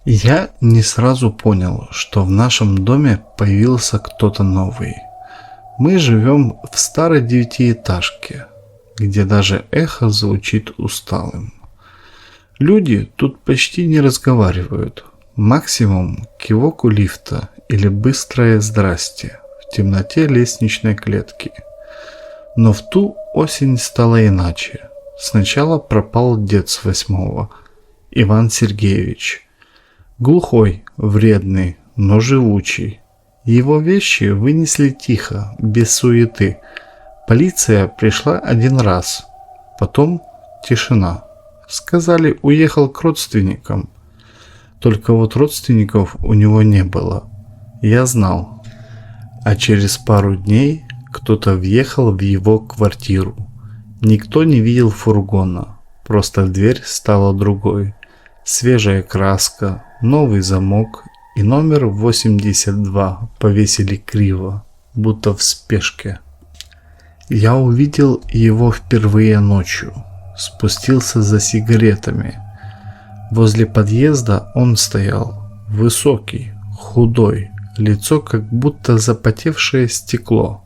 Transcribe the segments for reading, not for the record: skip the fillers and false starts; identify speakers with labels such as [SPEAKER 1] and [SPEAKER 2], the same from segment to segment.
[SPEAKER 1] Я не сразу понял, что в нашем доме появился кто-то новый. Мы живем в старой девятиэтажке, где даже эхо звучит усталым. Люди тут почти не разговаривают. Максимум кивок у лифта или быстрое «здрасте» в темноте лестничной клетки. Но в ту осень стало иначе. Сначала пропал дед с 8-го, Иван Сергеевич. Глухой, вредный, но живучий. Его вещи вынесли тихо, без суеты. Полиция пришла один раз. Потом тишина. Сказали, уехал к родственникам. Только вот родственников у него не было. Я знал. А через пару дней кто-то въехал в его квартиру. Никто не видел фургона. Просто дверь стала другой. Свежая краска, новый замок и номер 82 повесили криво, будто в спешке. Я увидел его впервые ночью. Спустился за сигаретами. Возле подъезда он стоял. Высокий, худой, лицо как будто запотевшее стекло.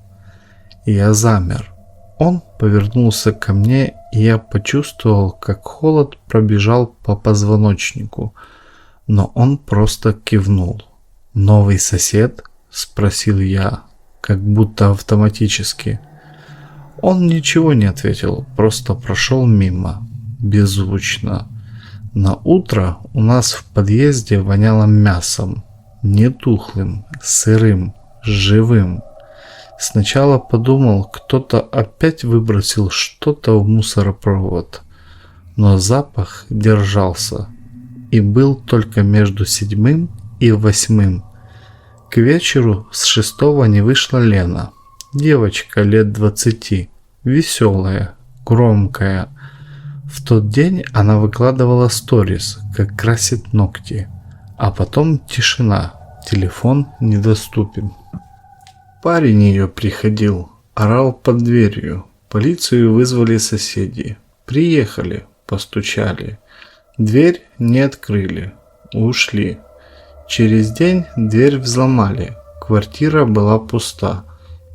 [SPEAKER 1] Я замер. Он повернулся ко мне, и я почувствовал, как холод пробежал по позвоночнику. Но он просто кивнул. «Новый сосед?» – спросил я, как будто автоматически. Он ничего не ответил, просто прошел мимо, беззвучно. На утро у нас в подъезде воняло мясом, не тухлым, сырым, живым. Сначала подумал, кто-то опять выбросил что-то в мусоропровод, но запах держался и был только между 7 и 8. К вечеру с 6-го не вышла Лена, девочка лет 20, веселая, громкая. В тот день она выкладывала сторис, как красит ногти, а потом тишина, телефон недоступен. Парень ее приходил, орал под дверью. Полицию вызвали соседи. Приехали, постучали. Дверь не открыли. Ушли. Через день дверь взломали. Квартира была пуста.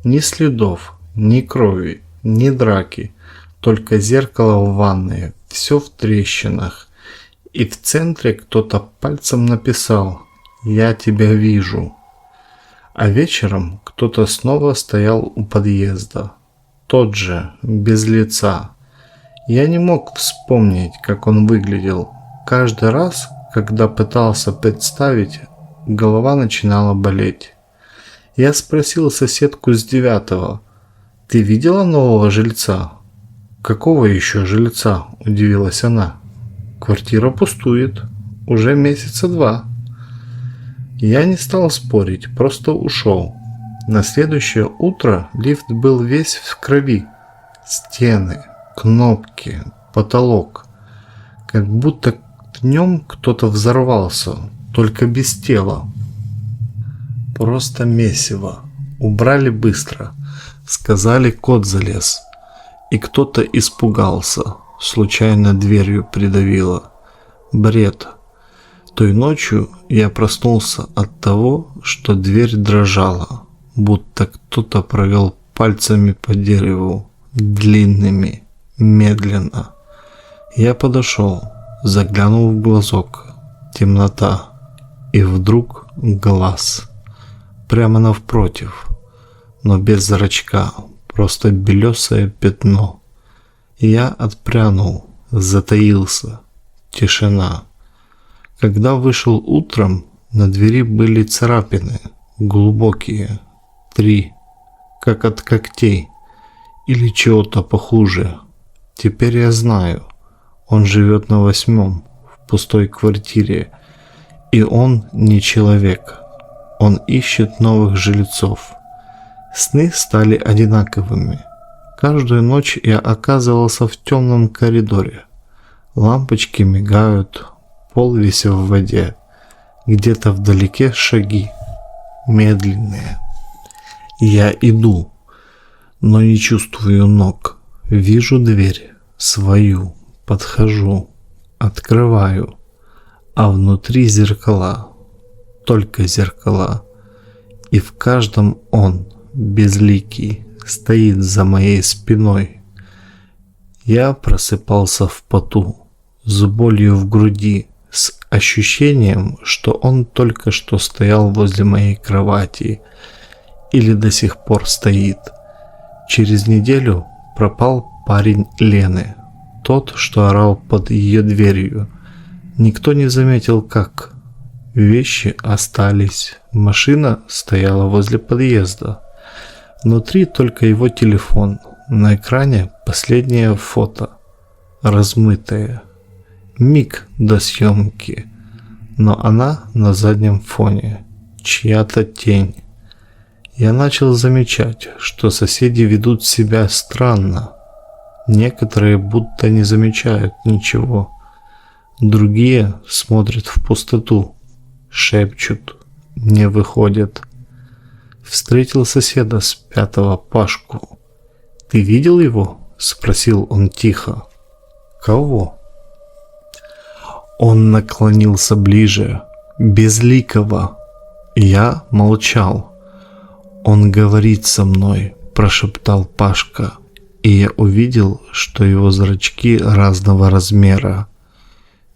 [SPEAKER 1] Ни следов, ни крови, ни драки. Только зеркало в ванной. Все в трещинах. И в центре кто-то пальцем написал: «Я тебя вижу». А вечером кто-то снова стоял у подъезда. Тот же, без лица. Я не мог вспомнить, как он выглядел. Каждый раз, когда пытался представить, голова начинала болеть. Я спросил соседку с 9-го: «Ты видела нового жильца?» «Какого еще жильца?» – удивилась она. «Квартира пустует. Уже месяца 2». Я не стал спорить, просто ушел. На следующее утро лифт был весь в крови. Стены, кнопки, потолок. Как будто днем кто-то взорвался, только без тела. Просто месиво. Убрали быстро. Сказали, кот залез. И кто-то испугался. Случайно дверью придавило. Бред. Той ночью я проснулся от того, что дверь дрожала, будто кто-то провел пальцами по дереву, длинными, медленно. Я подошел, заглянул в глазок, темнота, и вдруг глаз, прямо навпротив, но без зрачка, просто белесое пятно. Я отпрянул, затаился, тишина. Когда вышел утром, на двери были царапины, глубокие, 3, как от когтей, или чего-то похуже. Теперь я знаю, он живет на 8-м, в пустой квартире, и он не человек, он ищет новых жильцов. Сны стали одинаковыми. Каждую ночь я оказывался в темном коридоре. Лампочки мигают, пол весь в воде. Где-то вдалеке шаги. Медленные. Я иду, но не чувствую ног. Вижу дверь. Свою. Подхожу. Открываю. а внутри зеркала, только зеркала, и в каждом он, безликий, стоит за моей спиной. Я просыпался в поту, с болью в груди, с ощущением, что он только что стоял возле моей кровати или до сих пор стоит. Через неделю пропал парень Лены, тот, что орал под ее дверью. Никто не заметил, как. Вещи остались, машина стояла возле подъезда. Внутри только его телефон, на экране последнее фото, размытое. Миг до съемки, но она на заднем фоне, чья-то тень. Я начал замечать, что соседи ведут себя странно. Некоторые будто не замечают ничего. Другие смотрят в пустоту, шепчут, не выходят. Встретил соседа с 5-го, Пашку. «Ты видел его?» – спросил он тихо. «Кого?» Он наклонился ближе, безликого. Я молчал. «Он говорит со мной», – прошептал Пашка, и я увидел, что его зрачки разного размера.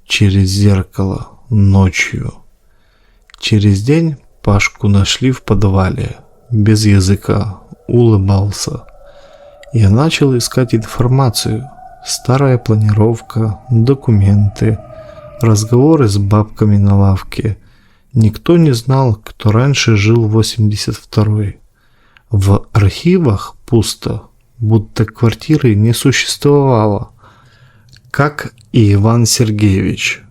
[SPEAKER 1] Через зеркало, ночью. Через день Пашку нашли в подвале, без языка, улыбался. Я начал искать информацию. Старая планировка, документы, разговоры с бабками на лавке. Никто не знал, кто раньше жил в 82-й. В архивах пусто, будто квартиры не существовало. Как и Иван Сергеевич.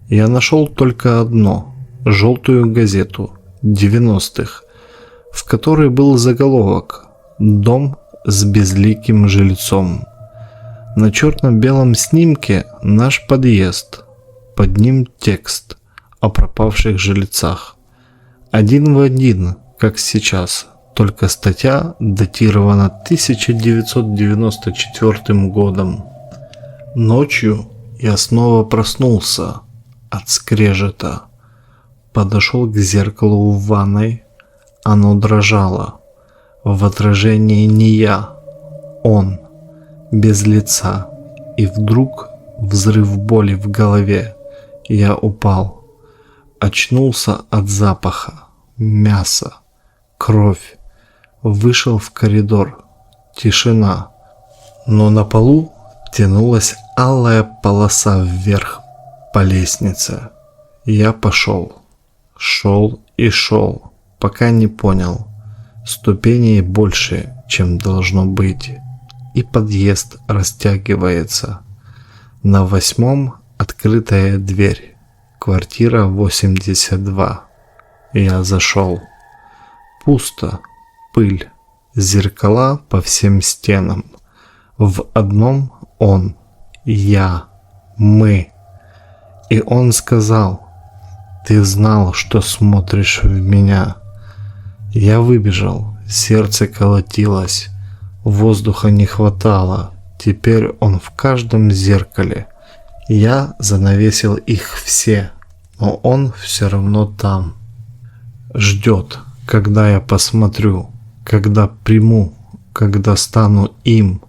[SPEAKER 1] Я нашел только одно – желтую газету 90-х, в которой был заголовок «Дом с безликим жильцом». На черно-белом снимке наш подъезд, под ним текст о пропавших жильцах. Один в один, как сейчас, только статья датирована 1994 годом. Ночью я снова проснулся от скрежета. Подошел к зеркалу в ванной, оно дрожало. В отражении не я, он, без лица. И вдруг взрыв боли в голове. Я упал. Очнулся от запаха, мяса, кровь. Вышел в коридор. Тишина. Но на полу тянулась алая полоса вверх по лестнице. Я пошел. Шел и шел, пока не понял. Ступеней больше, чем должно быть. И подъезд растягивается. На 8-м открытая дверь. Квартира 82. Я зашел. Пусто. Пыль. Зеркала по всем стенам. В одном он. Я. Мы. И он сказал: «Ты знал, что смотришь в меня». Я выбежал. Сердце колотилось. Воздуха не хватало. Теперь он в каждом зеркале. Я занавесил их все, но он все равно там. Ждет, когда я посмотрю, когда приму, когда стану им.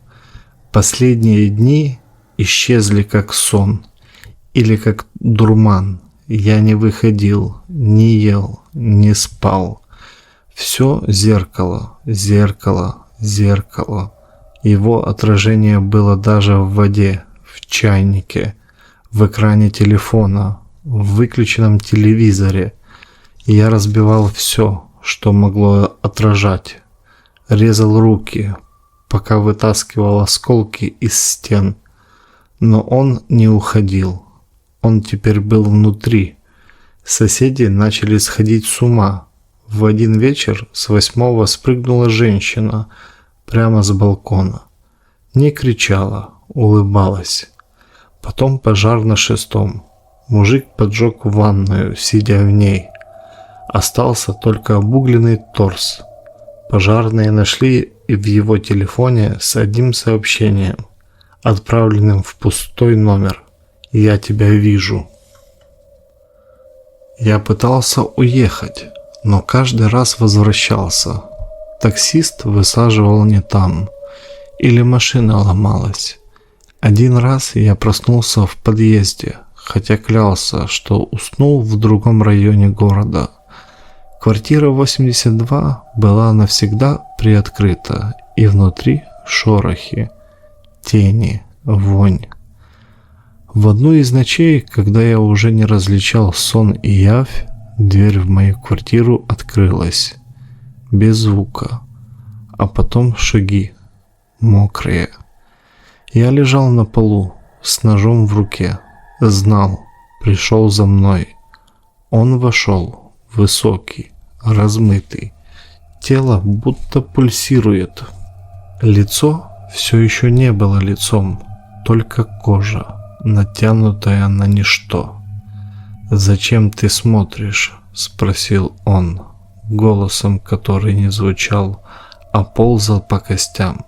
[SPEAKER 1] Последние дни исчезли как сон или как дурман. Я не выходил, не ел, не спал. Все зеркало, зеркало, зеркало. Его отражение было даже в воде, в чайнике, в экране телефона, в выключенном телевизоре. И я разбивал все, что могло отражать. Резал руки, пока вытаскивал осколки из стен. Но он не уходил. Он теперь был внутри. Соседи начали сходить с ума. В один вечер с 8-го спрыгнула женщина прямо с балкона. Не кричала, улыбалась. Потом пожар на 6-м. Мужик поджег ванную, сидя в ней. Остался только обугленный торс. Пожарные нашли в его телефоне с одним сообщением, отправленным в пустой номер: «Я тебя вижу». Я пытался уехать, но каждый раз возвращался. Таксист высаживал не там, или машина ломалась. Один раз я проснулся в подъезде, хотя клялся, что уснул в другом районе города. Квартира 82 была навсегда приоткрыта, и внутри шорохи, тени, вонь. В одну из ночей, когда я уже не различал сон и явь, дверь в мою квартиру открылась, без звука, а потом шаги, мокрые. Я лежал на полу, с ножом в руке, знал, пришел за мной. Он вошел, высокий, размытый, тело будто пульсирует. Лицо все еще не было лицом, только кожа, натянутая на ничто. «Зачем ты смотришь?» – спросил он, голосом, который не звучал, а ползал по костям.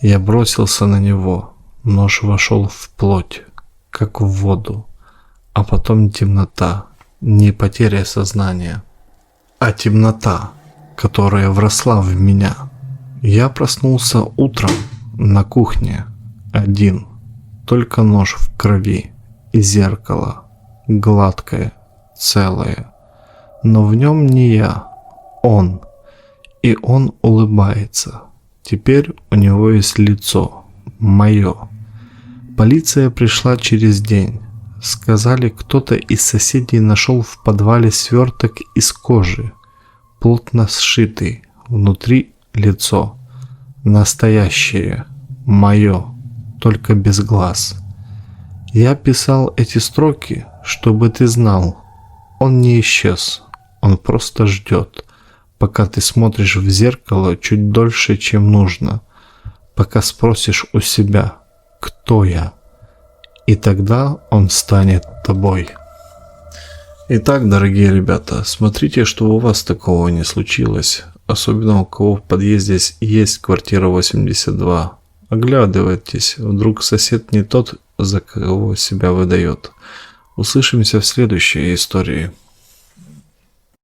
[SPEAKER 1] Я бросился на него, нож вошел в плоть, как в воду, а потом темнота, не потеря сознания, а темнота, которая вросла в меня. Я проснулся утром на кухне, один, только нож в крови и зеркало, гладкое, целое, но в нем не я, он, и он улыбается. Теперь у него есть лицо, мое. Полиция пришла через день. Сказали, кто-то из соседей нашел в подвале сверток из кожи, плотно сшитый, внутри лицо. Настоящее, мое, только без глаз. Я писал эти строки, чтобы ты знал. Он не исчез, он просто ждет, пока ты смотришь в зеркало чуть дольше, чем нужно, пока спросишь у себя, кто я, и тогда он станет тобой. Итак, дорогие ребята, смотрите, что у вас такого не случилось, особенно у кого в подъезде есть квартира 82. Оглядывайтесь, вдруг сосед не тот, за кого себя выдает. Услышимся в следующей истории.